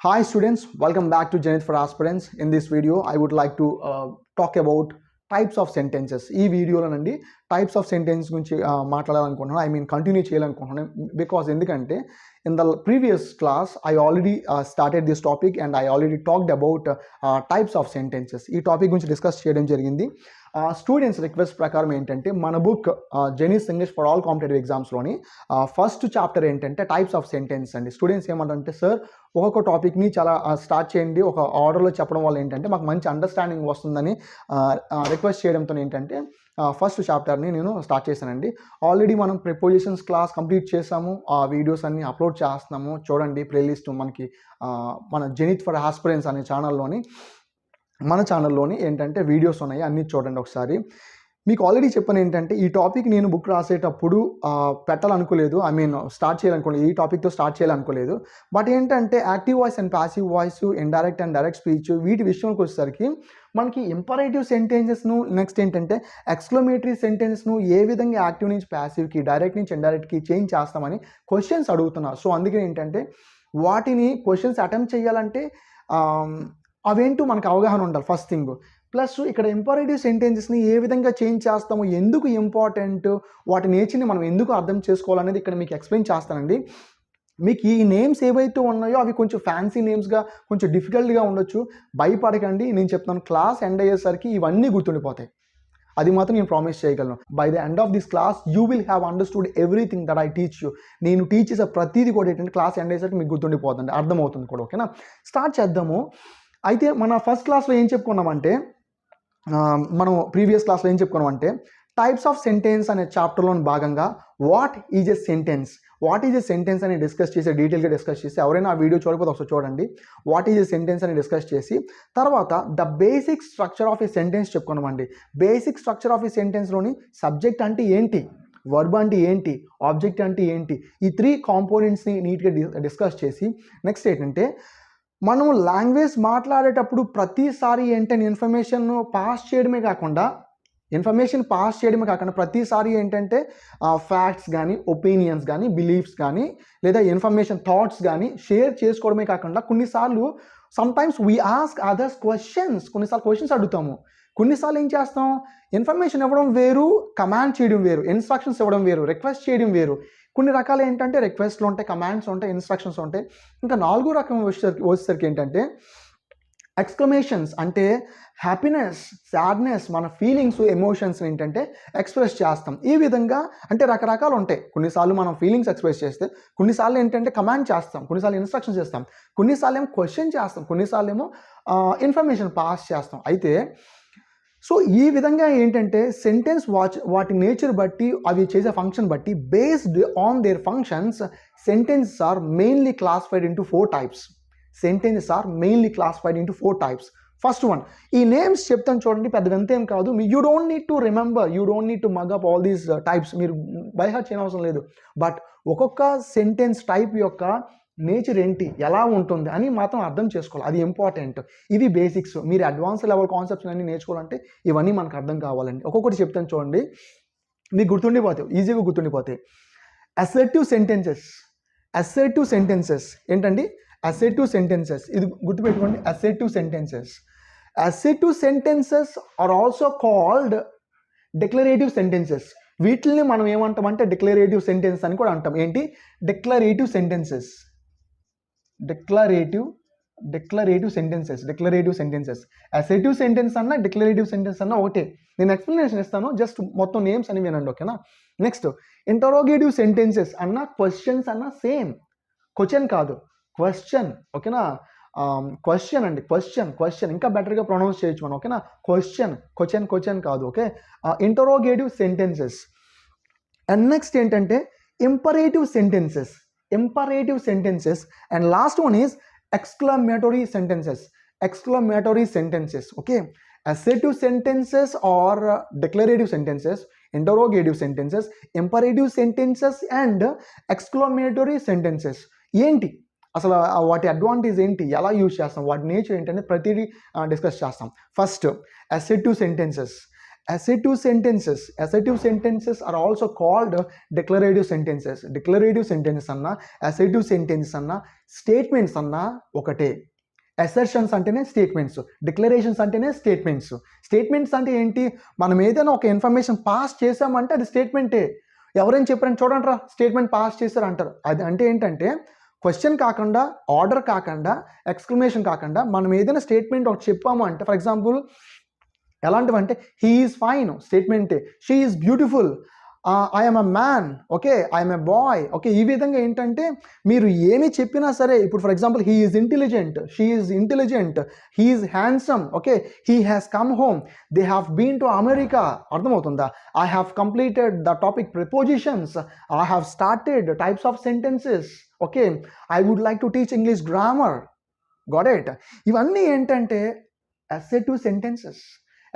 Hi students, welcome back to Zenith for Aspirants. In this video, I would like to talk about types of sentences. ఈ వీడియోలోనండి types of sentence గురించి మాట్లాడాలనుకుంటున్నాను. Continue చేయాలనుకుంటున్నాను because ఎందుకంటే in the previous class I already started this topic and I already talked about types of sentences. ఈ topic గురించి discuss చేయడం జరిగింది. Students request ప్రకారం ఏంటంటే మన book genius English for all competitive ఎగ్జామ్స్లోని ఫస్ట్ చాప్టర్ ఏంటంటే టైప్స్ ఆఫ్ సెంటెన్స్ అండి. స్టూడెంట్స్ ఏమంటారంటే సార్ ఒక్కొక్క టాపిక్ని చాలా స్టార్ట్ చేయండి, ఒక ఆర్డర్లో చెప్పడం వల్ల ఏంటంటే మాకు మంచి అండర్స్టాండింగ్ వస్తుందని రిక్వెస్ట్ చేయడంతో ఏంటంటే ఫస్ట్ చాప్టర్ని నేను స్టార్ట్ చేశానండి. ఆల్రెడీ మనం ప్రిపోజిషన్స్ క్లాస్ కంప్లీట్ చేసాము, ఆ వీడియోస్ అన్ని అప్లోడ్ చేస్తున్నాము. చూడండి ప్లేలిస్ట్ మనకి మన జెనిత్ ఫర్ ఆస్పిరెంట్స్ అనే మన ఛానల్లోని ఏంటంటే వీడియోస్ ఉన్నాయి, అన్నీ చూడండి ఒకసారి. మీకు ఆల్రెడీ చెప్పాను ఏంటంటే ఈ టాపిక్ నేను బుక్ రాసేటప్పుడు పెట్టాలనుకోలేదు, స్టార్ట్ చేయాలనుకోలేదు, ఈ టాపిక్తో స్టార్ట్ చేయాలనుకోలేదు. బట్ ఏంటంటే active voice and passive voice, indirect and direct speech, వీటి విషయానికి వచ్చేసరికి మనకి ఇంపరేటివ్ సెంటెన్సెస్ను, నెక్స్ట్ ఏంటంటే ఎక్స్క్లమేటరీ సెంటెన్స్ను ఏ విధంగా యాక్టివ్ నుంచి ప్యాసివ్కి, డైరెక్ట్ నుంచి ఇండైరెక్ట్కి చేంజ్ చేస్తామని క్వశ్చన్స్ అడుగుతున్నారు. సో అందుకే ఏంటంటే వాటిని క్వశ్చన్స్ అటెంప్ట్ చేయాలంటే అవేంటో మనకు అవగాహన ఉండాలి ఫస్ట్ థింగ్. ప్లస్ ఇక్కడ ఇంపరేటివ్ సెంటెన్సెస్ని ఏ విధంగా చేంజ్ చేస్తాము, ఎందుకు ఇంపార్టెంట్, వాటి నేచర్ని మనం ఎందుకు అర్థం చేసుకోవాలనేది ఇక్కడ మీకు ఎక్స్ప్లెయిన్ చేస్తానండి. మీకు ఈ నేమ్స్ ఏవైతే ఉన్నాయో అవి కొంచెం ఫ్యాన్సీ నేమ్స్గా, కొంచెం డిఫికల్ట్గా ఉండొచ్చు. భయపడకండి, నేను చెప్తాను క్లాస్ ఎండ్ అయ్యేసరికి ఇవన్నీ గుర్తుండిపోతాయి, అది మాత్రం నేను ప్రామిస్ చేయగలను. By the end of this class you will have understood everything that I teach you. నేను టీచ్ చేసే ప్రతిదీ కూడా ఏంటంటే క్లాస్ ఎండ్ అయ్యేసరికి మీకు గుర్తుండిపోతుంది, అర్థమవుతుంది కూడా. ఓకేనా, స్టార్ట్ చేద్దాము. అయితే మన ఫస్ట్ క్లాస్లో ఏం చెప్పుకున్నామంటే, మనం ప్రీవియస్ క్లాస్లో ఏం చెప్పుకున్నామంటే టైప్స్ ఆఫ్ సెంటెన్స్ అనే చాప్టర్లో భాగంగా వాట్ ఈజ్ ఎ సెంటెన్స్ అని డీటెయిల్గా డిస్కస్ చేసి, ఎవరైనా ఆ వీడియో చూడకపోతే ఒకసారి చూడండి. వాట్ ఈజ్ ఎ సెంటెన్స్ అని డిస్కస్ చేసి తర్వాత the basic structure of a sentence చెప్పుకున్నామండి. బేసిక్ స్ట్రక్చర్ ఆఫ్ ఎ సెంటెన్స్లోని సబ్జెక్ట్ అంటే ఏంటి, వర్బ్ అంటే ఏంటి, ఆబ్జెక్ట్ అంటే ఏంటి, ఈ 3 కాంపోనెంట్స్ని నీట్గా డిస్కస్ చేసి నెక్స్ట్ ఏంటంటే మనం లాంగ్వేజ్ మాట్లాడేటప్పుడు ప్రతిసారి ఏంటంటే ఇన్ఫర్మేషన్ పాస్ చేయడమే కాకుండా ప్రతిసారి ఏంటంటే ఫ్యాక్ట్స్ కానీ, ఒపీనియన్స్ కానీ, బిలీఫ్స్ కానీ, లేదా ఇన్ఫర్మేషన్ థాట్స్ కానీ షేర్ చేసుకోవడమే కాకుండా కొన్నిసార్లు sometimes we ask others questions, కొన్నిసార్లు క్వశ్చన్స్ అడుగుతాము. కొన్నిసార్లు ఏం చేస్తాం, ఇన్ఫర్మేషన్ ఇవ్వడం వేరు, కమాండ్ చేయడం వేరు, ఇన్స్ట్రక్షన్స్ ఇవ్వడం వేరు, రిక్వెస్ట్ చేయడం వేరు. కొన్ని రకాలు ఏంటంటే రిక్వెస్ట్లు ఉంటాయి, కమాండ్స్ ఉంటాయి, ఇన్స్ట్రక్షన్స్ ఉంటాయి. ఇంకా 4వ రకం వచ్చేసరికి ఏంటంటే ఎక్స్క్లమేషన్స్, అంటే హ్యాపీనెస్, సాడ్నెస్, మన ఫీలింగ్స్, ఎమోషన్స్ ఏంటంటే ఎక్స్ప్రెస్ చేస్తాం. ఈ విధంగా అంటే రకరకాలు ఉంటాయి. కొన్నిసార్లు మనం ఫీలింగ్స్ ఎక్స్ప్రెస్ చేస్తే, కొన్నిసార్లు ఏంటంటే కమాండ్ చేస్తాం, కొన్నిసార్లు ఇన్స్ట్రక్షన్స్ చేస్తాం, కొన్నిసార్లు ఏమో క్వశ్చన్ చేస్తాం, కొన్నిసార్లు ఏమో ఇన్ఫర్మేషన్ పాస్ చేస్తాం. అయితే సో ఈ విధంగా ఏంటంటే సెంటెన్స్ వాటి నేచర్ బట్టి, అవి చేసే ఫంక్షన్ బట్టి, based on their functions sentences are mainly classified into 4 types. First one, ఈ నేమ్స్ చెప్తాను చూడండి, పెద్ద ఎంతేం కాదు. You don't need to remember, you don't need to mug up all these types, మీరు బై హార్ట్ చేయడం అవసరం లేదు. బట్ ఒక్కొక్క సెంటెన్స్ టైప్ యొక్క నేచర్ ఏంటి, ఎలా ఉంటుంది అని మాత్రం అర్థం చేసుకోవాలి, అది ఇంపార్టెంట్. ఇవి బేసిక్స్. మీరు అడ్వాన్స్ లెవెల్ కాన్సెప్ట్స్ అన్ని నేర్చుకోవాలంటే ఇవన్నీ మనకు అర్థం కావాలండి. ఒక్కొక్కటి చెప్తాను చూడండి, మీకు గుర్తుండిపోతాయి, ఈజీగా గుర్తుండిపోతాయి. అసర్టివ్ సెంటెన్సెస్ ఏంటండి, అసర్టివ్ సెంటెన్సెస్, ఇది గుర్తుపెట్టుకోండి. Assertive sentences are also called declarative sentences. వీటిని మనం ఏమంటామంటే డిక్లరేటివ్ సెంటెన్స్ అని కూడా అంటాం. ఏంటి, డిక్లరేటివ్ సెంటెన్సెస్. అసర్టివ్ సెంటెన్స్ అన్న డిక్లరేటివ్ సెంటెన్స్ అన్న ఒకటే. నేను ఎక్స్ప్లెనేషన్ ఇస్తాను, జస్ట్ మొత్తం నేమ్స్ అని వినండి. ఓకేనా, నెక్స్ట్ ఇంటరోగేటివ్ సెంటెన్సెస్ అన్న క్వశ్చన్స్ అన్న సేమ్, క్వశ్చన్ కాదు క్వశ్చన్. ఓకేనా, క్వశ్చన్ అండి, క్వశ్చన్ ఇంకా బెటర్గా ప్రొనౌన్స్ చేయొచ్చు మనం. ఓకేనా, క్వశ్చన్ కాదు. Okay, interrogative sentences. And next ఏంటంటే imperative sentences. And last one is exclamatory sentences. Okay, assertive sentences or declarative sentences, interrogative sentences, imperative sentences and exclamatory sentences. ఏంటి అసలు వాటి అడ్వాంటేజ్ ఏంటి, ఎలా యూజ్ చేస్తాం, వాటి నేచర్ ఏంటంటే ప్రతిదీ డిస్కస్ చేస్తాం. First assertive sentences. Assertive sentences are also called declarative sentences. Declarative sentences అన్నా assertive sentences అన్నా స్టేట్మెంట్స్ అన్నా ఒకటే. అసర్షన్స్ అంటేనే స్టేట్మెంట్స్, డిక్లరేషన్స్ అంటేనే స్టేట్మెంట్స్. స్టేట్మెంట్స్ అంటే ఏంటి? మనం ఏదైనా ఒక ఇన్ఫర్మేషన్ పాస్ చేసామంటే అది స్టేట్మెంటే. ఎవరైనా చెప్పారని చూడండి రా స్టేట్మెంట్ పాస్ చేశారు అంటారు. అది అంటే ఏంటంటే క్వశ్చన్ కాకుండా, ఆర్డర్ కాకుండా, ఎక్స్క్లమేషన్ కాకుండా మనం ఏదైనా స్టేట్మెంట్ ఒకటి చెప్పాము అంటే, ఫర్ ఎగ్జాంపుల్ ఎలాంటివంటే హీ ఈజ్ ఫైన్ స్టేట్మెంటే, she is beautiful, I'm a man, okay, I'm a boy, okay. ఈ విధంగా ఏంటంటే మీరు ఏమి చెప్పినా సరే, ఇప్పుడు for example he is intelligent, she is intelligent, he is handsome, okay, he has come home, they have been to America. అర్థమవుతుందా? I have completed the topic prepositions, I have started types of sentences, okay, I would like to teach English grammar. Got it? ఇవన్నీ ఏంటంటే assertive sentences.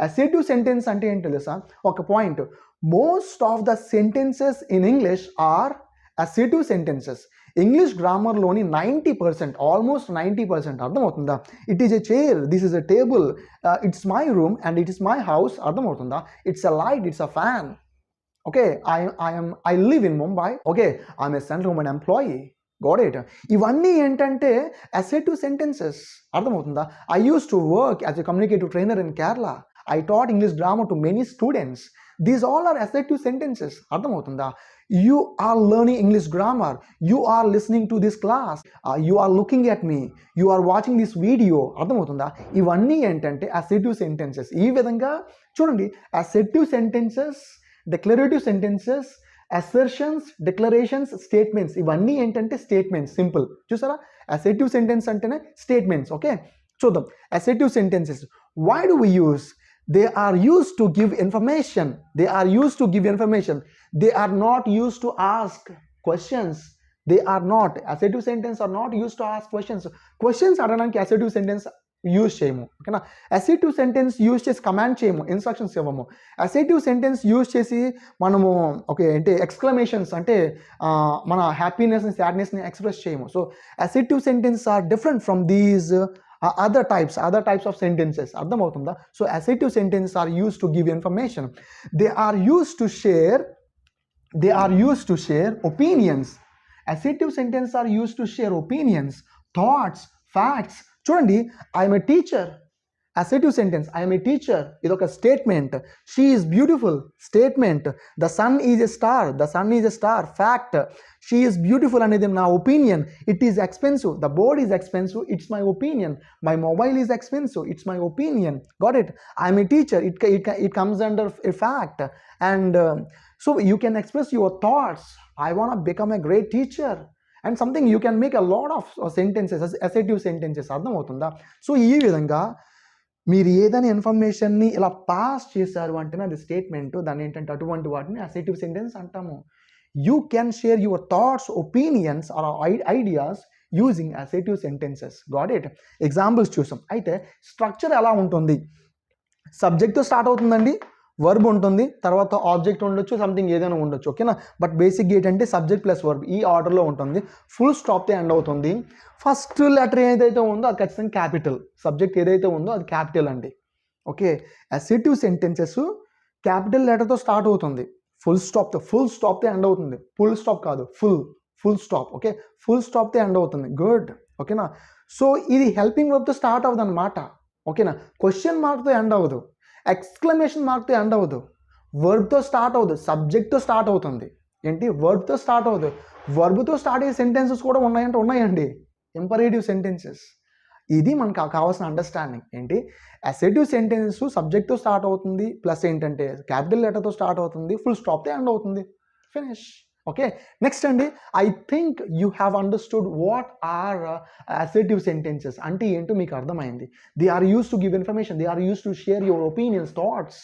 Assertive sentence అంటే ఏంటి తెలుసా? ఒక point, most of the sentences in English are assertive sentences. English గ్రామర్లోని 90%, almost 90%, అర్థమవుతుందా? It is a chair, this is a table, it's my room and it is my house. అర్థమవుతుందా? It's a light, it's a fan, okay, I live in Mumbai, okay, I'm a central government employee. Got it? ఇవన్నీ ఏంటంటే assertive sentences. అర్థమవుతుందా? I use to work as a communicative trainer in Kerala. I taught English grammar to many students. These all are assertive sentences. అర్థమవుతుందా? You are learning English grammar. You are listening to this class. You are looking at me. You are watching this video. అర్థమవుతుందా? ఇవన్నీ ఏంటంటే assertive sentences. ఈ విధంగా చూడండి, assertive sentences, declarative sentences, assertions, declarations, statements, ఇవన్నీ ఏంటంటే statements. Simple. చూసారా? assertive sentence అంటేనే స్టేట్మెంట్స్. ఓకే, చూద్దాం. assertive sentences, why do we use? They are used to give information. They are used to give information. They are not used to ask questions. They are not. Assertive sentence are not used to ask questions. Questions అడగడానికి assertive sentence use చేయము. ఓకేనా? Assertive sentence use చేసి command చేయము, instructions ఇవ్వము. Assertive sentence use చేసి మనము okay అంటే exclamations అంటే మన హ్యాపీనెస్ని, సాడ్నెస్ని ఎక్స్ప్రెస్ చేయము. So assertive sentence are different from these other types of sentences. అర్థమవుతుందా? So assertive sentences are used to give information. They are used to share opinions. Assertive sentences are used to share opinions, thoughts, facts. చూడండి, I am a teacher. Assertive sentence, I am a teacher, ఇది ఒక statement. She is beautiful, statement. The sun is a star, fact. She is beautiful అనేది నా opinion. It is expensive, the board is expensive, it's my opinion. My mobile is expensive, it's my opinion. Got it? I am a teacher, it comes under a fact. And so you can express your thoughts. I want to become a great teacher. And something you can make a lot of sentences, assertive sentences. అర్థమవుతుందా? So ఈ విధంగా మీరు ఏదైనా ఇన్ఫర్మేషన్ని ఇలా pass చేశారు అంటేనే అది స్టేట్మెంట్. దాన్ని ఏంటంటే అటువంటి వాటిని అసర్టివ్ సెంటెన్స్ అంటాము. You can share your thoughts, opinions or ideas using assertive sentences. Got it? Examples చూసాం. అయితే స్ట్రక్చర్ ఎలా ఉంటుంది? సబ్జెక్ట్తో స్టార్ట్ అవుతుందండి, వర్బ్ ఉంటుంది, తర్వాత ఆబ్జెక్ట్ ఉండొచ్చు, సంథింగ్ ఏదైనా ఉండొచ్చు. ఓకేనా? బట్ బేసిక్ ఏంటంటే సబ్జెక్ట్ ప్లస్ వర్బ్ ఈ ఆర్డర్లో ఉంటుంది. ఫుల్ స్టాప్తో ఎండ్ అవుతుంది. ఫస్ట్ లెటర్ ఏదైతే ఉందో అది ఖచ్చితంగా క్యాపిటల్. సబ్జెక్ట్ ఏదైతే ఉందో అది క్యాపిటల్ అండి. ఓకే, అసర్టివ్ సెంటెన్సెస్ క్యాపిటల్ లెటర్తో స్టార్ట్ అవుతుంది, ఫుల్ స్టాప్తో ఎండ్ అవుతుంది. ఫుల్ స్టాప్ కాదు, ఫుల్ స్టాప్. ఓకే, ఫుల్ స్టాప్తో ఎండ్ అవుతుంది. గుడ్. ఓకేనా? సో ఇది హెల్పింగ్ వర్బ్తో స్టార్ట్ అవ్వదు అనమాట. ఓకేనా? క్వశ్చన్ మార్క్తో ఎండ్ అవ్వదు, ఎక్స్క్లమేషన్ మార్క్తో ఎండ్ అవ్వదు, వర్బ్తో స్టార్ట్ అవ్వదు, సబ్జెక్ట్తో స్టార్ట్ అవుతుంది. ఏంటి? వర్బ్తో స్టార్ట్ అవ్వదు. వర్బ్తో స్టార్ట్ అయ్యే సెంటెన్సెస్ కూడా ఉన్నాయండి, ఇంపరేటివ్ సెంటెన్సెస్. ఇది మనకు కావాల్సిన అండర్స్టాండింగ్. ఏంటి? అసర్టివ్ సెంటెన్స్ సబ్జెక్ట్తో స్టార్ట్ అవుతుంది, ప్లస్ ఏంటంటే క్యాపిటల్ లెటర్తో స్టార్ట్ అవుతుంది, ఫుల్ స్టాప్తో ఎండ్ అవుతుంది. ఫినిష్. ఓకే, నెక్స్ట్ అండి, I think you have understood what are assertive sentences అంటే ఏంటో మీకు అర్థమైంది. They are use to give information, they are use to share your opinions, thoughts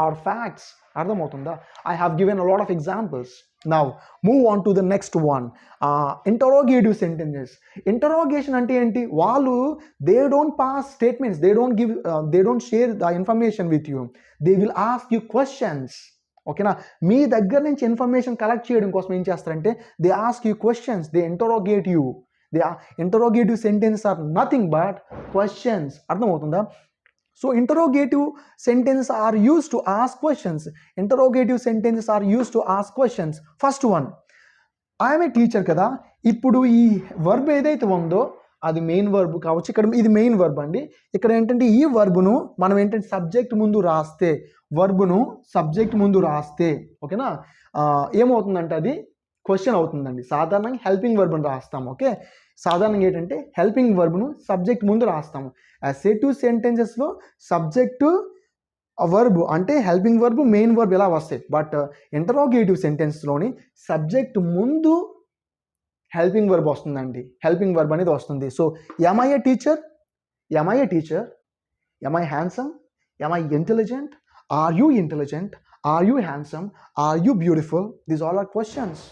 or facts. అర్థమవుతుందా? I have given a lot of examples. Now move on to the next one, interrogative sentences. Interrogation అంటే ఏంటి? వాళ్ళు they don't pass statements, they don't share the information with you, they will ask you questions. ఓకేనా? మీ దగ్గర నుంచి information collect చేయడం కోసం ఏం చేస్తారంటే they ask you questions, they interrogate you. The interrogative sentence are nothing but questions. అర్థమవుతుందా? So interrogative sentence are use to ask questions. Interrogative sentences are use to ask questions. First one, I'm a teacher కదా, ఇప్పుడు ఈ verb ఏదైతే ఉందో అది main verb కావచ్చు. ఇక్కడ ఇది మెయిన్ వర్బ్ అండి. ఇక్కడ ఏంటంటే ఈ వర్బ్ను మనం ఏంటంటే సబ్జెక్ట్ ముందు రాస్తే, వర్బ్ను సబ్జెక్ట్ ముందు రాస్తే ఓకేనా, ఏమవుతుందంటే అది క్వశ్చన్ అవుతుందండి. సాధారణంగా హెల్పింగ్ వర్బ్ను రాస్తాము. ఓకే, సాధారణంగా ఏంటంటే హెల్పింగ్ వర్బ్ను సబ్జెక్ట్ ముందు రాస్తాము. అసర్టివ్ సెంటెన్సెస్లో సబ్జెక్టు వర్బ్ అంటే హెల్పింగ్ వర్బ్ మెయిన్ వర్బ్ ఇలా వస్తాయి. బట్ ఇంటరోగేటివ్ సెంటెన్స్లోని సబ్జెక్ట్ ముందు హెల్పింగ్ వర్బ్ వస్తుందండి. హెల్పింగ్ వర్బ్ అనేది వస్తుంది. So am I a teacher, am I a teacher, am I handsome, am I intelligent, are you intelligent, are you handsome, are you beautiful, these all are questions.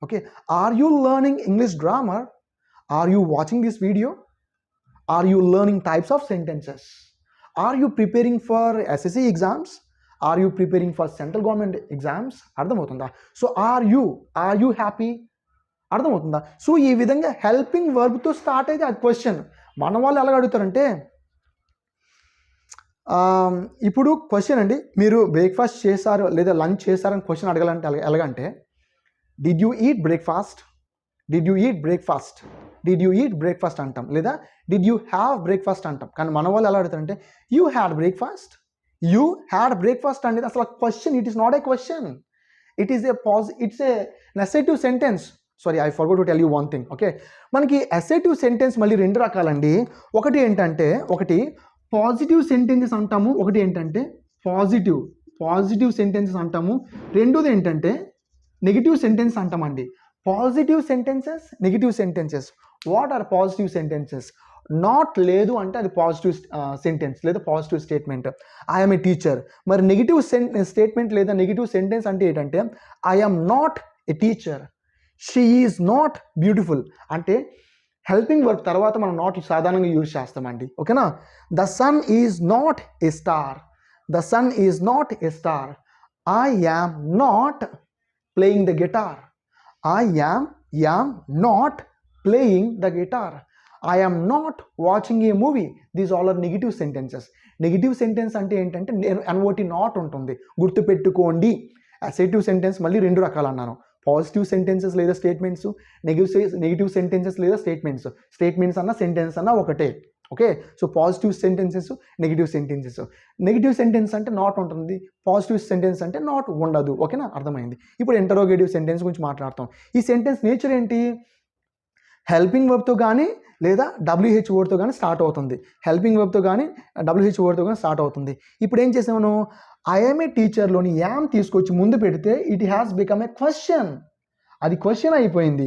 Okay, are you learning English grammar, are you watching this video, are you learning types of sentences, are you preparing for SSC exams, are you preparing for central government exams. అర్థమవుతుందా? So are you happy, అర్థమవుతుందా? So ఈ విధంగా helping వర్బ్తో start అయితే అది question. మన వాళ్ళు ఎలా అడుగుతారంటే, ఇప్పుడు క్వశ్చన్ అండి, మీరు బ్రేక్ఫాస్ట్ చేశారు లేదా లంచ్ చేశారని క్వశ్చన్ అడగాలంటే ఎలాగంటే, did you eat breakfast, did you eat breakfast, did you eat breakfast అంటాం, లేదా డిడ్ యూ హ్యావ్ బ్రేక్ఫాస్ట్ అంటాం. కానీ మన వాళ్ళు ఎలా అడుగుతారంటే you had breakfast, you had breakfast అనేది అసలు question. It is not a question, it is it's a assertive sentence. Sorry, I forgot to tell you one thing. Okay, మనకి assertive sentence మళ్ళీ రెండు రకాలండి. ఒకటి ఏంటంటే పాజిటివ్ సెంటెన్సెస్ అంటాము, ఒకటి ఏంటంటే పాజిటివ్ సెంటెన్సెస్ అంటాము, రెండోది ఏంటంటే నెగిటివ్ సెంటెన్స్ అంటామండి. Positive sentences, negative sentences. What are positive sentences? Not లేదు అంటే అది పాజిటివ్ సెంటెన్స్ లేదా positive statement. I'm a teacher. మరి నెగిటివ్ స్టేట్మెంట్ లేదా నెగిటివ్ సెంటెన్స్ అంటే ఏంటంటే I'm not a teacher, she is not beautiful. అంటే హెల్పింగ్ వర్బ్ తర్వాత మనం నాట్ సాధారణంగా యూజ్ చేస్తామండి. ఓకేనా? The sun is not a star, the sun is not a star. I am not playing the guitar, I am not playing the guitar. I am not watching a movie. These all are negative sentences. Negative sentence అంటే ఏంటంటే ఎన్ఓటి not ఉంటుంది, గుర్తుపెట్టుకోండి. Assertive sentence మళ్ళీ రెండు రకాలు అన్నాను, positive sentences లేదా statements, negative sentences లేదా స్టేట్మెంట్స్ అన్న సెంటెన్స్ అన్న ఒకటే. Okay, so positive sentences, negative sentences. Negative sentence అంటే నాట్ ఉంటుంది, పాజిటివ్ సెంటెన్స్ అంటే నాట్ ఉండదు. ఓకేనా, అర్థమైంది. ఇప్పుడు ఇంటరోగేటివ్ సెంటెన్స్ గురించి మాట్లాడతాం. ఈ సెంటెన్స్ నేచర్ ఏంటి? హెల్పింగ్ వర్బ్తో కానీ లేదా WH వర్డ్తో కానీ స్టార్ట్ అవుతుంది. హెల్పింగ్ వర్బ్తో కానీ WH వర్డ్తో కానీ స్టార్ట్ అవుతుంది. ఇప్పుడు ఏం చేసాము, ఐఎమ్ ఏ టీచర్లోని యామ్ తీసుకొచ్చి ముందు పెడితే it has become a question. అది క్వశ్చన్ అయిపోయింది.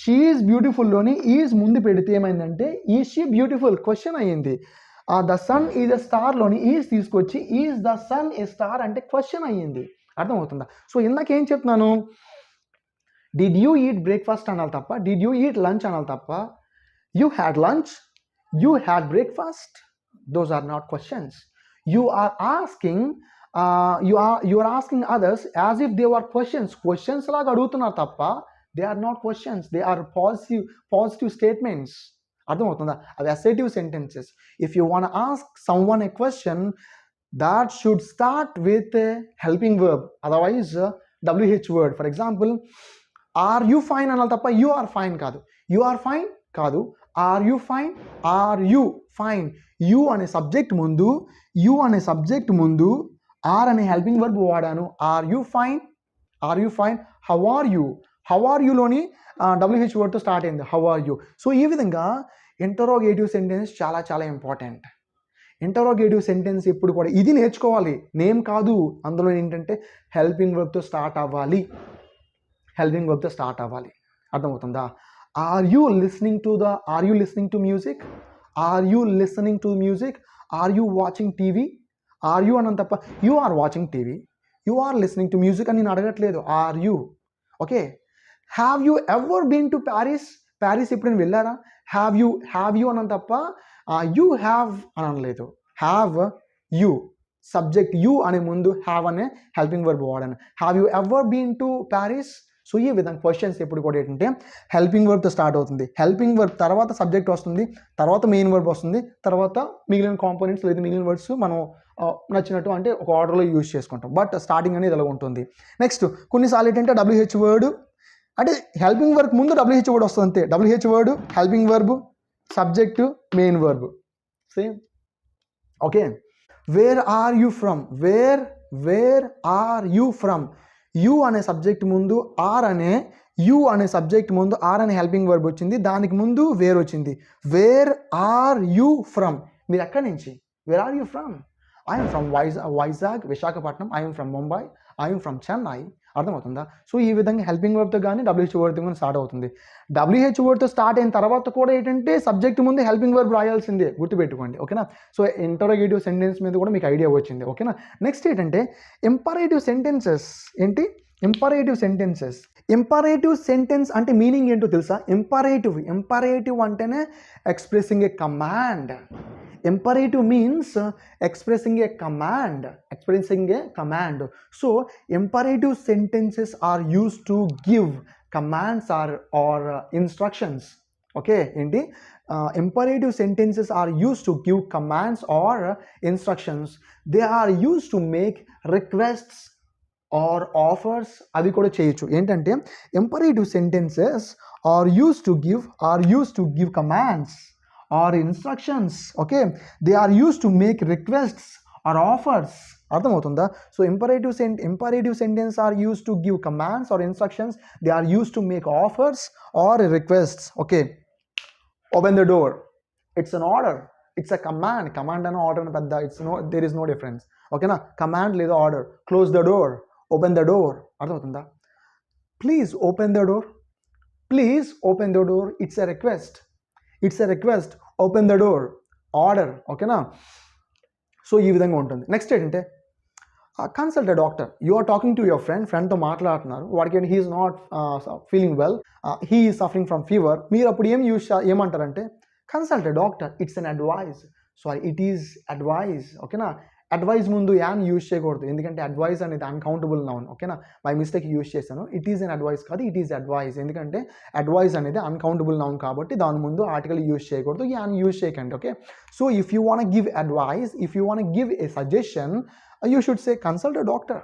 షీ ఈజ్ బ్యూటిఫుల్లోని ఈజ్ ముందు పెడితే ఏమైందంటే ఈజ్ షీ బ్యూటిఫుల్, క్వశ్చన్ అయ్యింది. ద సన్ ఈజ్ ఎ స్టార్లోని ఈజ్ తీసుకొచ్చి is the sun a star అంటే క్వశ్చన్ అయ్యింది. అర్థమవుతుందా? సో ఇందాకేం చెప్తున్నాను, డిడ్ యూ ఈట్ బ్రేక్ఫాస్ట్ అనాలి తప్ప డిడ్ యూ ఈట్ లంచ్ అనాలి తప్ప you had lunch, you had breakfast, those are not questions. You are asking you are asking others as if they were questions లాగా అడుగుతున్నారు తప్ప they are not questions, they are positive statements. అర్థమవుతుందా? అవి assertive sentences. If you want ask someone A question that should start with a helping verb, otherwise WH word. For example, are you fine అనాలి తప్ప you are fine కాదు, you are fine కాదు, are you fine, are you fine. You అనే subject ముందు are అనే helping verb వాడాను. Are you fine, are you fine. How are యూలోని WH వర్డ్తో స్టార్ట్ అయింది, హౌ ఆర్ యూ. సో ఈ విధంగా ఇంటరోగేటివ్ సెంటెన్స్ చాలా చాలా ఇంపార్టెంట్. ఇంటరోగేటివ్ సెంటెన్స్ ఎప్పుడు కూడా ఇది నేర్చుకోవాలి, నేమ్ కాదు. అందులో ఏంటంటే హెల్పింగ్ వర్బ్తో స్టార్ట్ అవ్వాలి, అర్థమవుతుందా? Are you listening to music, are you watching TV. Are you అన్నం తప్ప you are watching TV, you are listening to music అని నేను అడగట్లేదు. Are you. Okay, have you ever been to Paris ఎప్పుడైనా వెళ్ళారా? హ్యావ్ యూ అన్నం తప్ప you have అని అనలేదు. హ్యావ్ యూ, సబ్జెక్ట్ యూ అనే ముందు హ్యావ్ అనే హెల్పింగ్ వర్బ్ వాడాను. Have you ever been to Paris? So ఈ విధంగా క్వశ్చన్స్ ఎప్పుడు కూడా ఏంటంటే హెల్పింగ్ వర్బ్తో స్టార్ట్ అవుతుంది. హెల్పింగ్ వర్బ్ తర్వాత సబ్జెక్ట్ వస్తుంది, తర్వాత మెయిన్ వర్బ్ వస్తుంది, తర్వాత మిగిలిన కాంపోనెంట్స్ లేదా మిగిలిన వర్డ్స్ మనం నచ్చినట్టు అంటే ఒక ఆర్డర్లో యూజ్ చేసుకుంటాం. బట్ స్టార్టింగ్ అనేది ఇలా ఉంటుంది. నెక్స్ట్ కొన్నిసార్లు ఏంటంటే WH వర్డ్ అంటే హెల్పింగ్ వర్బ్ ముందు WH వర్డ్ వస్తుంది అంతే. WH word, helping verb, subject, main verb same. Okay, where are you from, where are you from, you అనే సబ్జెక్ట్ ముందు ఆర్ అనే సబ్జెక్ట్ ముందు ఆర్ అనే హెల్పింగ్ వర్బ్ వచ్చింది, దానికి ముందు వేర్ వచ్చింది. వేర్ ఆర్ యూ ఫ్రమ్, మీరు ఎక్కడి నుంచి, where are you from, I'm from Vizag Visakhapatnam, I'm from Mumbai, I'm from Chennai. అర్థమవుతుందా? సో ఈ విధంగా హెల్పింగ్ వర్బ్తో కానీ WH వర్డ్తో కానీ స్టార్ట్ అవుతుంది. WH వర్డ్తో స్టార్ట్ అయిన తర్వాత కూడా ఏంటంటే సబ్జెక్ట్ ముందు హెల్పింగ్ వర్బ్ రాయాల్సిందే, గుర్తుపెట్టుకోండి. ఓకేనా? సో ఇంటరోగేటివ్ సెంటెన్స్ మీద కూడా మీకు ఐడియా వచ్చింది. ఓకేనా? నెక్స్ట్ ఏంటంటే ఇంపరేటివ్ సెంటెన్సెస్. ఏంటి ఇంపరేటివ్ సెంటెన్సెస్? ఇంపరేటివ్ సెంటెన్స్ అంటే మీనింగ్ ఏంటో తెలుసా? ఇంపరేటివ్ అంటేనే expressing A command. Imperative means expressing a command. So imperative sentences are used to give commands or instructions. Okay, enti imperative sentences are used to give commands or instructions. They are used to make requests or offers. Avi kuda cheyochu. Entante imperative sentences are used to give commands or instructions. Okay, they are used to make requests or offers. అర్థమవుతుందా? So imperative sentence are used to give commands or instructions, they are used to make offers or requests. Okay, open the door, it's an order, it's a command అని order అని పెద్ద there is no difference. ఓకేనా? Command లేదా order. Close the door, open the door. అర్థమవుతుందా? Please open the door, it's a request. Open the door, order. ఓకేనా? So ఈ విధంగా ఉంటుంది. నెక్స్ట్ ఏంటంటే consult a doctor. You are talking to your ఫ్రెండ్తో మాట్లాడుతున్నారు, వాడికి he's not feeling well, he is suffering from fever. మీరు అప్పుడు ఏమంటారంటే consult a doctor, it's an advice. It is advice. ఓకేనా? అడ్వైజ్ ముందు యాన్ యూజ్ చేయకూడదు, ఎందుకంటే అడ్వైజ్ అనేది అన్కౌంటబుల్ నౌన్. ఓకేనా? బై మిస్టేక్ యూజ్ చేశాను. ఇట్ ఈజ్ అన్ అడ్వైజ్ కాదు, ఇట్ ఈజ్ అడ్వైజ్. ఎందుకంటే అడ్వైజ్ అనేది అన్కౌంటబుల్ నౌన్ కాబట్టి దాని ముందు ఆర్టికల్ యూజ్ చేయకూడదు, యాన్ యూజ్ చేయకండి. Okay, so if you want give advice, if you want give a suggestion, you should say consult a doctor.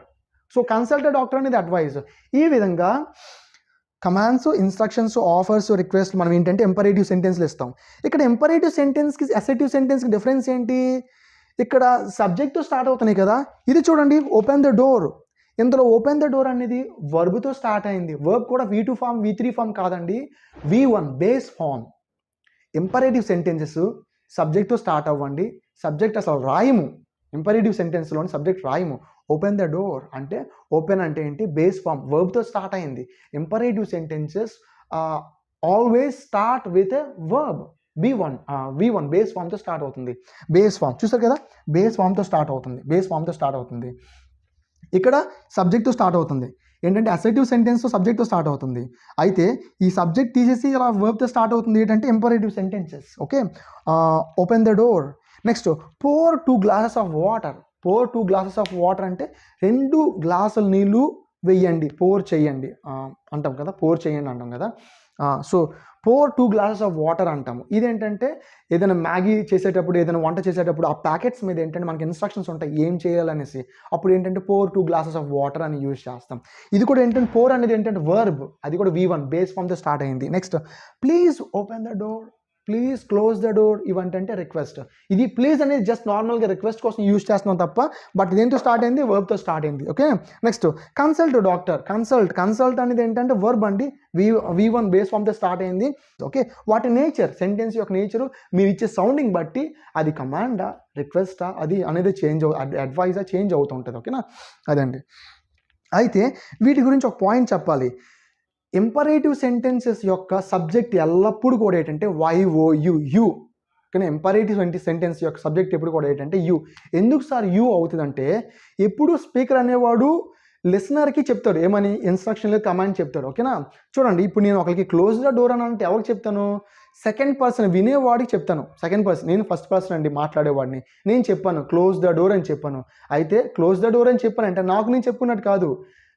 So consult a doctor అనేది advice. ఈ విధంగా commands, instructions, offers, request మనం ఏంటంటే imperative సెంటెన్స్లు ఇస్తాం. ఇక్కడ imperative సెంటెన్స్కి assertive సెంటెన్స్కి difference ఏంటి? ఇక్కడ సబ్జెక్ట్తో start అవుతున్నాయి కదా. ఇది చూడండి, ఓపెన్ ద డోర్. ఇందులో ఓపెన్ ద డోర్ అనేది వర్బ్తో స్టార్ట్ అయింది. వర్బ్ కూడా V2 ఫామ్, V3 ఫామ్ కాదండి, V1 base form. Imperative sentences సబ్జెక్ట్తో స్టార్ట్ అవ్వండి, సబ్జెక్ట్ అసలు రాయము. ఇంపరేటివ్ సెంటెన్స్లోని సబ్జెక్ట్ రాయము. ఓపెన్ ద డోర్ అంటే ఓపెన్ అంటే ఏంటి? బేస్ ఫామ్, వర్బ్తో స్టార్ట్ అయింది. Imperative sentences always start with a verb. V1 base ఫామ్తో స్టార్ట్ అవుతుంది. బేస్ ఫామ్ చూసారు కదా, బేస్ ఫామ్తో స్టార్ట్ అవుతుంది. ఇక్కడ సబ్జెక్ట్తో స్టార్ట్ అవుతుంది. ఏంటంటే అసర్టివ్ సెంటెన్స్తో సబ్జెక్ట్తో స్టార్ట్ అవుతుంది. అయితే ఈ సబ్జెక్ట్ తీసేసి ఇలా వర్బ్తో స్టార్ట్ అవుతుంది ఏంటంటే imperative sentences. Okay, open the door. Next pour 2 glasses of water అంటే 2 గ్లాసుల నీళ్ళు వేయండి, పోర్ చేయండి అంటాం కదా, పోర్ చేయండి అంటాం కదా. So pour 2 glasses of water అంటాము. ఇదేంటంటే ఏదైనా మ్యాగీ చేసేటప్పుడు, ఏదైనా వంట చేసేటప్పుడు ఆ ప్యాకెట్స్ మీద ఏంటంటే మనకి ఇన్స్ట్రక్షన్స్ ఉంటాయి ఏం చేయాలనేసి. అప్పుడు ఏంటంటే పోర్ 2 గ్లాసెస్ ఆఫ్ వాటర్ అని యూజ్ చేస్తాం. ఇది కూడా ఏంటంటే పోర్ అనేది ఏంటంటే వర్బ్, అది కూడా V1 బేస్ ఫామ్తో స్టార్ట్ అయింది. Next please open the door, please close the door, ఇవంటే రిక్వెస్ట్. ఇది ప్లీజ్ అనేది జస్ట్ నార్మల్గా రిక్వెస్ట్ కోసం యూజ్ చేస్తున్నాం తప్ప, బట్ ఇదేంతో స్టార్ట్ అయింది? వర్బ్తో స్టార్ట్ అయింది. Okay, next consult doctor. Consult అనేది ఏంటంటే వర్బ్ అండి, V1 బేస్ ఫామ్తో స్టార్ట్ అయింది. ఓకే, వాటి నేచర్, సెంటెన్స్ యొక్క నేచరు మీరు ఇచ్చే సౌండింగ్ బట్టి అది కమాండా, రిక్వెస్టా అది అనేది అడ్వైజా చేంజ్ అవుతుంటుంది. ఓకేనా? అదండి. అయితే వీటి గురించి ఒక పాయింట్ చెప్పాలి. ఇంపరేటివ్ సెంటెన్సెస్ యొక్క సబ్జెక్ట్ ఎల్లప్పుడూ కూడా ఏంటంటే YOU. కానీ ఇంపరేటివ్ సెంటెన్స్ యొక్క సబ్జెక్ట్ ఎప్పుడు కూడా ఏంటంటే యూ. ఎందుకు సార్ యూ అవుతుందంటే ఎప్పుడు స్పీకర్ అనేవాడు లిసనర్కి చెప్తాడు, ఏమని? ఇన్స్ట్రక్షన్ లేదు, కమాండ్ చెప్తాడు. ఓకేనా? చూడండి, ఇప్పుడు నేను ఒకరికి క్లోజ్ ద డోర్ అని అంటే ఎవరికి చెప్తాను? సెకండ్ పర్సన్, వినేవాడికి చెప్తాను. సెకండ్ పర్సన్, నేను ఫస్ట్ పర్సన్ అండి మాట్లాడేవాడిని. నేను చెప్పాను క్లోజ్ ద డోర్ అని చెప్పాను. అయితే క్లోజ్ ద డోర్ అని చెప్పానంటే నాకు నేను చెప్పుకున్నట్టు కాదు,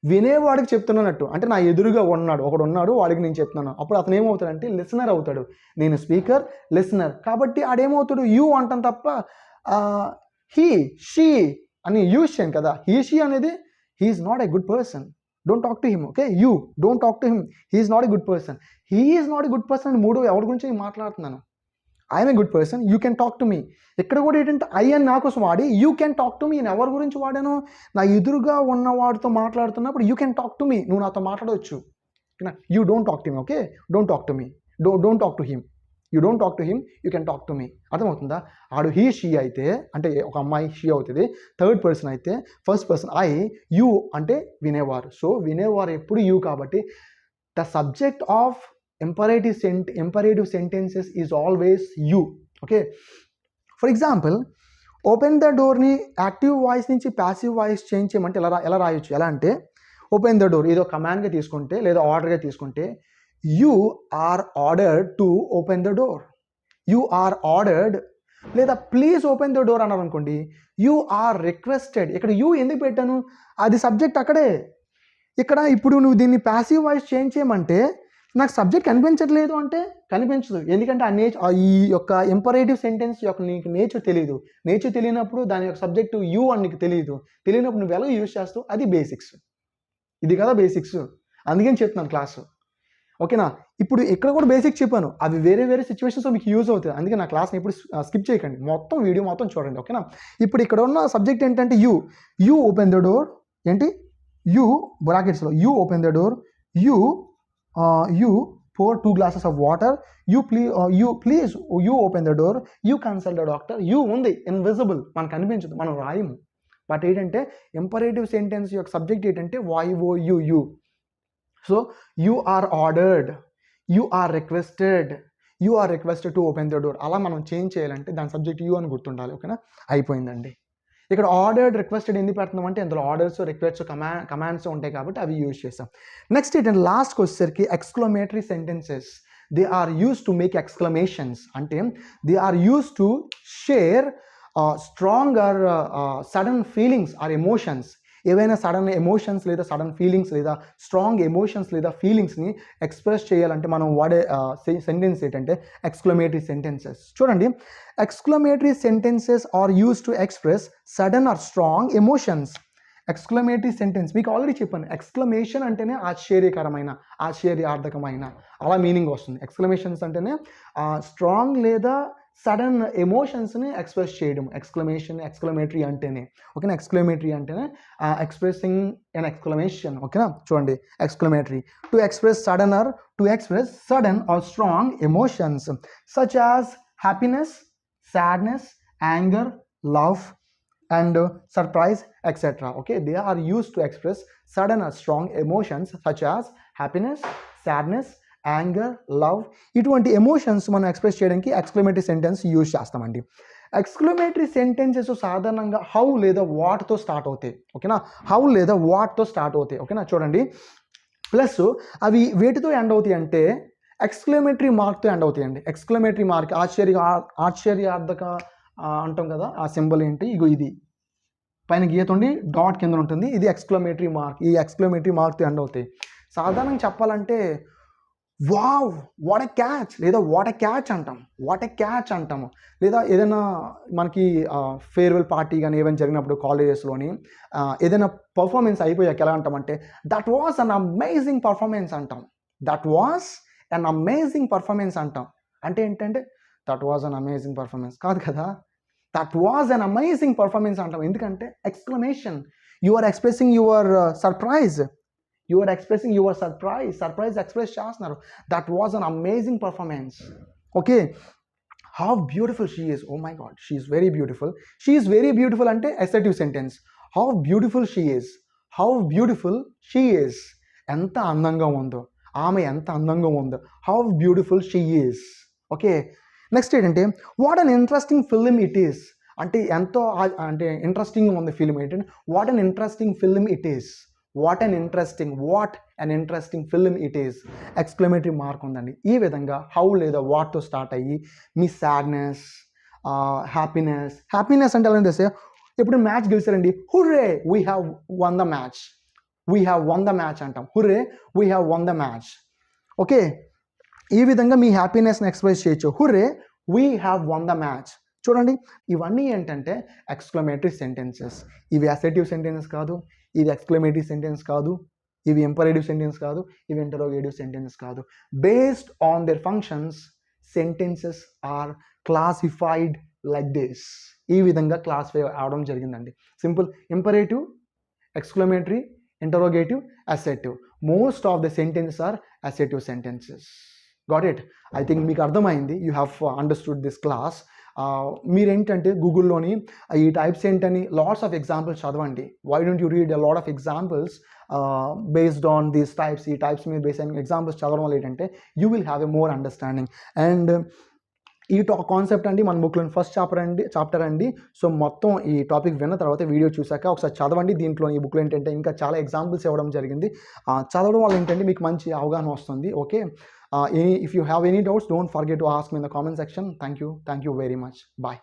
వినేవాడికి చెప్తున్నట్టు, అంటే నా ఎదురుగా ఉన్నాడు ఒకడు ఉన్నాడు, వాడికి నేను చెప్తున్నాను. అప్పుడు అతను ఏమవుతాడంటే లిసనర్ అవుతాడు, నేను స్పీకర్, లిసనర్. కాబట్టి ఆడేమవుతాడు యూ అంటాం తప్ప హీ షీ అని యూజ్ చేయను కదా. షీ అనేది he's not a good person, don't talk to him. Okay, you don't talk to him, he's not a good person. He's not a good person అని మూడు ఎవరి గురించి నేను మాట్లాడుతున్నాను. I'm a good person, you can talk to me. ఇక్కడ కూడా ఏంటంటే I అని నా కోసం వాడి you can talk to me. నేను ఎవరి గురించి వాడాను, నా ఎదురుగా ఉన్నవాడితో మాట్లాడుతున్నప్పుడు యూ కెన్ టాక్ టు మీ, నువ్వు నాతో మాట్లాడవచ్చు. You don't talk to me. Okay, don't talk to me, don't talk to him, you don't talk to him, you can talk to me. అర్థమవుతుందా? ఆడు హీ షీ అయితే అంటే ఒక అమ్మాయి షీ అవుతుంది, థర్డ్ పర్సన్ అయితే ఫస్ట్ పర్సన్ ఐ, యూ అంటే వినేవారు. సో వినేవారు ఎప్పుడు యూ. కాబట్టి the subject of imperative sentences is always you. Okay, for example, open the డోర్ని యాక్టివ్ వాయిస్ నుంచి ప్యాసివ్ వాయిస్ చేంజ్ చేయమంటే ఎలా రాయొచ్చు? ఎలా అంటే ఓపెన్ ద డోర్ ఏదో కమాండ్గా తీసుకుంటే లేదా ఆర్డర్గా తీసుకుంటే you are ordered to open the door, you are ordered. లేదా ప్లీజ్ ఓపెన్ ద డోర్ అన్నారు అనుకోండి, యూ ఆర్ రిక్వెస్టెడ్. ఇక్కడ యూ ఎందుకు పెట్టాను, అది సబ్జెక్ట్ అక్కడే. ఇక్కడ ఇప్పుడు నువ్వు దీన్ని ప్యాసివ్ వాయిస్ చేంజ్ చేయమంటే నాకు సబ్జెక్ట్ కనిపించట్లేదు అంటే కనిపించదు, ఎందుకంటే ఈ యొక్క ఇంపరేటివ్ సెంటెన్స్ యొక్క నీకు నేచర్ తెలియదు. నేచర్ తెలియనప్పుడు దాని యొక్క సబ్జెక్టు యూ అని నీకు తెలియనప్పుడు నువ్వు ఎలా యూజ్ చేస్తావు, అది బేసిక్స్. ఇది కదా బేసిక్స్, అందుకని చెప్తున్నాను క్లాసు. ఓకేనా? ఇప్పుడు ఇక్కడ కూడా బేసిక్స్ చెప్పాను, అవి వేరే వేరే సిచ్యువేషన్స్లో మీకు యూజ్ అవుతాయి. అందుకే నా క్లాస్ని ఎప్పుడు స్కిప్ చేయకండి, మొత్తం వీడియో మొత్తం చూడండి. ఓకేనా? ఇప్పుడు ఇక్కడ ఉన్న సబ్జెక్ట్ ఏంటంటే యూ ఓపెన్ ద డోర్. ఏంటి? యూ బ్రాకెట్స్లో you open the door, you pour 2 glasses of water, you please open the door, you consult the doctor. You ఉంది ఇన్విజిబుల్, మనకు కనిపించదు, మనం రాయము. బట్ ఏంటంటే ఇంపరేటివ్ సెంటెన్స్ యొక్క సబ్జెక్ట్ ఏంటంటే YOU. So you are ordered, you are requested to open the door. అలా మనం చేంజ్ చేయాలంటే దాని సబ్జెక్ట్ యూ అని గుర్తుండాలి. ఓకేనా? అయిపోయిందండి. ఇక్కడ ఆర్డర్డ్, రిక్వెస్టెడ్ ఎందుకు పెడుతున్నాం అంటే ఇందులో ఆర్డర్స్, రిక్వెస్ట్స్, కమాండ్స్ ఉంటాయి కాబట్టి అవి యూజ్ చేస్తాం. నెక్స్ట్ ఏంటంటే లాస్ట్కి వచ్చేసరికి exclamatory sentences. They are use to make exclamations, అంటే they are use to share strong or sudden feelings or emotions. ఏవైనా సడన్ ఎమోషన్స్ లేదా సడన్ ఫీలింగ్స్ లేదా స్ట్రాంగ్ ఎమోషన్స్ లేదా ఫీలింగ్స్ని ఎక్స్ప్రెస్ చేయాలంటే మనం వాడే సెంటెన్స్ ఏంటంటే ఎక్స్క్లమేటరీ సెంటెన్సెస్. చూడండి, exclamatory sentences are use to express sudden or strong emotions. Exclamatory sentence మీకు ఆల్రెడీ చెప్పాను, ఎక్స్క్లమేషన్ అంటేనే ఆశ్చర్యార్థకమైన అలా మీనింగ్ వస్తుంది. ఎక్స్క్లమేషన్స్ అంటేనే స్ట్రాంగ్ లేదా సడన్ ఎమోషన్స్ని ఎక్స్ప్రెస్ చేయడం. ఎక్స్క్లమేటరీ అంటేనే. ఓకేనా? ఎక్స్క్లమేటరీ అంటేనే ఎక్స్ప్రెసింగ్ ఎన్ ఎక్స్క్లమేషన్. ఓకేనా? చూడండి, exclamatory to express sudden or strong emotions such as happiness, sadness, anger, love and surprise, etc. Okay, they are used to express sudden or strong emotions such as happiness, sadness, anger, love. ఇటువంటి emotions మనం express చేయడానికి exclamatory sentence use చేస్తామండి. Exclamatory sentences సాధారణంగా how లేదా వాట్తో start అవుతాయి. ఓకేనా? How లేదా వాట్తో start అవుతాయి. ఓకేనా? చూడండి, ప్లస్ అవి వేటితో ఎండ్ అవుతాయి అంటే ఎక్స్క్లమేటరీ మార్క్తో ఎండ్ అవుతాయండి. ఎక్స్క్లమేటరీ మార్క్ ఆశ్చర్యార్థక అంటాం కదా, ఆ సింబల్ ఏంటి? ఇగో ఇది పైన గీయతండి, డాట్ కింద ఉంటుంది, ఇది ఎక్స్క్లమేటరీ మార్క్. ఈ ఎక్స్క్లమేటరీ మార్క్తో ఎండ్ అవుతాయి. సాధారణంగా చెప్పాలంటే వావ్ వాట్ ఎ క్యాచ్ లేదా వాట్ ఎ క్యాచ్ అంటాము. లేదా ఏదైనా మనకి ఫేర్వెల్ పార్టీ కానీ ఏమైనా జరిగినప్పుడు కాలేజెస్లోని ఏదైనా పర్ఫార్మెన్స్ అయిపోయాక ఎలా అంటామంటే that was an amazing performance అంటాం. అంటే ఏంటంటే that was an amazing performance కాదు కదా, that was an amazing performance అంటాం. ఎందుకంటే exclamation, you are expressing your surprise, surprise express చేస్తున్నారు. That was an amazing performance. Okay, how beautiful she is, oh my god she is very beautiful అంటే assertive sentence. How beautiful she is, ఎంత అందంగా ఉందో ఆమె, ఎంత అందంగా ఉందో. How beautiful she is. Okay, next ఏంటంటే what an interesting film it is, అంటే ఎంతో ఇంట్రెస్టింగ్ ఉంది ఫిల్మ్ ఏంటంటే what an interesting film it is. What an interesting film it is. Exclamatory mark ఉందండి. ఈ విధంగా హౌ లేదా వాట్తో స్టార్ట్ అయ్యి మీ సాడ్నెస్, హ్యాపీనెస్ అంటే ఎలా చేస్తే ఇప్పుడు మ్యాచ్ గెలిచారండి, hurray we have won the match. We have won the match అంటాం. Hurray we have won the match. Okay, ఈ విధంగా మీ హ్యాపీనెస్ని ఎక్స్ప్రెస్ చేయొచ్చు. Hurray we have won the match. చూడండి, ఇవన్నీ ఏంటంటే ఎక్స్క్లమేటరీ సెంటెన్సెస్. ఇవి అసెటివ్ సెంటెన్సెస్ కాదు, ఇది ఎక్స్క్లమేటరీ సెంటెన్స్ కాదు, ఇవి ఇంపరేటివ్ సెంటెన్స్ కాదు, ఇవి ఇంటరోగేటివ్ సెంటెన్సెస్ కాదు. Based on their functions sentences are classified like this. ఈ విధంగా క్లాసిఫై అవడం జరిగిందండి. Simple: imperative, exclamatory, interrogative, assertive. Most of the sentences are assertive sentences. Got it? I think మీకు అర్థమైంది. You have understood this class. మీరేంటంటే గూగుల్లోని ఈ types ఏంటని లాట్స్ ఆఫ్ ఎగ్జాంపుల్స్ చదవండి. Why don't you read a lot of examples based on these types? ఈ types మీద base అయిన ఎగ్జాంపుల్స్ చదవడం వల్ల ఏంటంటే you will have a more understanding. And ఈ కాన్సెప్ట్ అండి మన బుక్లోని ఫస్ట్ చాప్టర్ అండి. సో మొత్తం ఈ టాపిక్ విన్న తర్వాత వీడియో చూసాక ఒకసారి చదవండి. దీంట్లో ఈ బుక్లో ఏంటంటే ఇంకా చాలా ఎగ్జాంపుల్స్ ఇవ్వడం జరిగింది. చదవడం వల్ల ఏంటంటే మీకు మంచి అవగాహన వస్తుంది. Okay, if you have any doubts, don't forget to ask me in the comment section. Thank you very much. Bye.